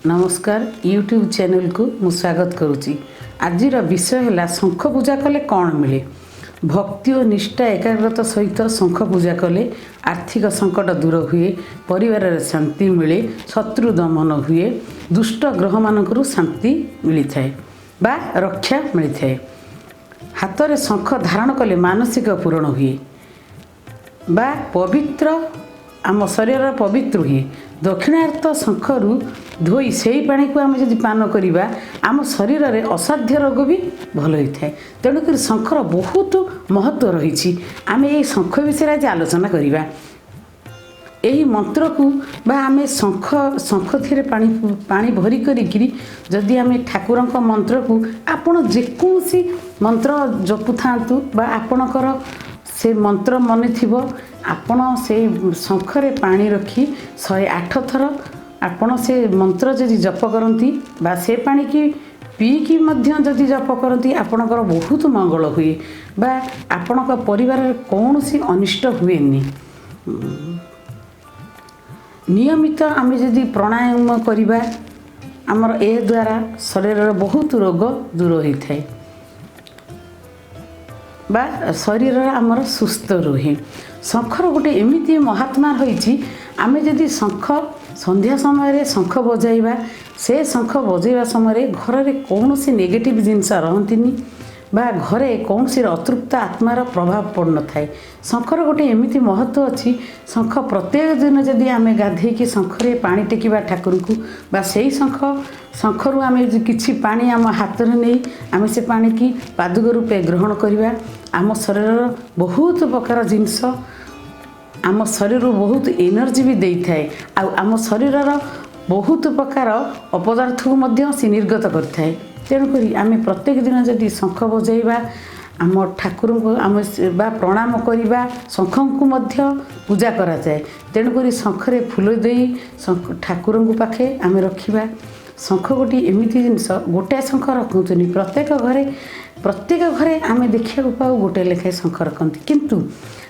नमस्कार YouTube channel को मु स्वागत करुच्ची। आज विषय है शंख पूजा कले कौन मिले। भक्ति और निष्ठा एकाग्रता सहित शंख पूजा कले आर्थिक संकट दूर हुए, परिवार शांति मिले, शत्रु दमन हुए, दुष्ट ग्रह मानक शांति मिली थाए बा रक्षा मिली थाए। हाथ में शंख धारण कले मानसिक पूरण हुए बा पवित्र आम शरीर पवित्र हुए। दक्षिणार्थ शंखरू धोई से ही पानी को आम जब पान करवा आम शरीर में असाध्य रोग भी भल होता है। तेणुक शंखर बहुत महत्व रही। आम ये शंख विषय आज आलोचना करवा। यही मंत्र को बा आम शंख थी पानी भरी करी जदि आम ठाकुर मंत्र को आपण जेकोसी मंत्र जपु था बा आपणकर से मंत्र मन थी आपण से शंखरे पानी रखी 108 थर आपण से मंत्र जदि जप करती बा से पानी की पीकी जदि जप करती आपणकर बहुत मंगल हुए बा आपण परिवार कौन सी अनिष्ट हुए। नियमित आम जदि प्राणायाम करवा आमर ए द्वारा शरीर बहुत रोग दूर होता है बा शरीर आमर सुस्थ रुहे। शंखर गोटे एमती महात्मा रही। आम जदि शंख संध्या समय शंख बजाइबा से शंख बजाइबा समय घर में कौन सी नेगेटिव जिनस रहती बा घरे कौन सी अतृप्त आत्मार प्रभाव पड़ न थाए। शंखर गोटे एमती महत्व अच्छी। शंख प्रत्येक दिन जदि आम गाधे शंखरे पानी टेकिबा ठाकुर को बा से शंखरू आम कि पानी आम हाथ में नहीं आम से पानी की पादुक रूपे ग्रहण करवा आम शरीर बहुत प्रकार जिनस आम शरीर बहुत एनर्जी भी दे थाए। आम शरीर बहुत प्रकार अपदार्थ को सी निर्गत करए। तेणुक आम प्रत्येक दिन जदि शंख बजाइबा आम ठाकुर को आम बा प्रणाम करवा शंख को पूजा करा जाए। तेणुक शंखरे फूल दे ठाकुर पाखे आम रखा। शंख गोटे एमती जिनस गोटे शंख रखुनी प्रत्येक घरे आम देखा पाऊ गोटे लेखाएं शंख रखती किंतु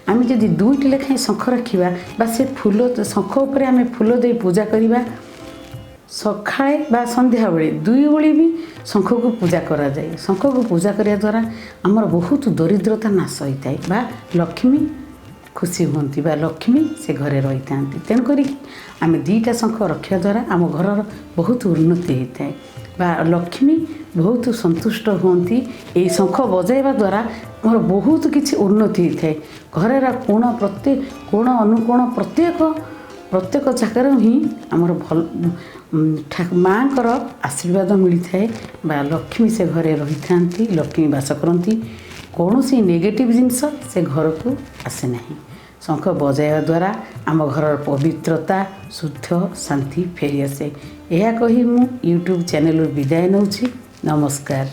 आम जदि दुईटी लेखाएं शंख रखा बा से फूल शंख उपर आम फूल दे पूजा करवा सकाळे बा संध्या बेले दुई ओली भी शंख को पूजा करा जाए। शंख को पूजा करने द्वारा आमर बहुत दरिद्रता नाश होता है बा लक्ष्मी खुशी होती बा लक्ष्मी से घरे रही था। तेणुक आम दीटा शंख रखा द्वारा आम घर बहुत उन्नति होता है बा लक्ष्मी बहुत संतुष्ट होती। ये शंख बजाइबा द्वारा मोर बहुत किसी उन्नति होता है। घर कोण प्रत्येक कोण अनुकोण प्रत्येक जगार ही आमर भल माँ कर आशीर्वाद मिलता है बा लक्ष्मी से घरे रही था। लक्ष्मी बास करती कौन सी नेगेटिव जिनस से घर को आसे नहीं। शंख बजाइबा द्वारा आम घर पवित्रता शुद्ध शांति फेरी आसे। यह कही मु यूट्यूब चैनल विदाय नौछि। नमस्कार।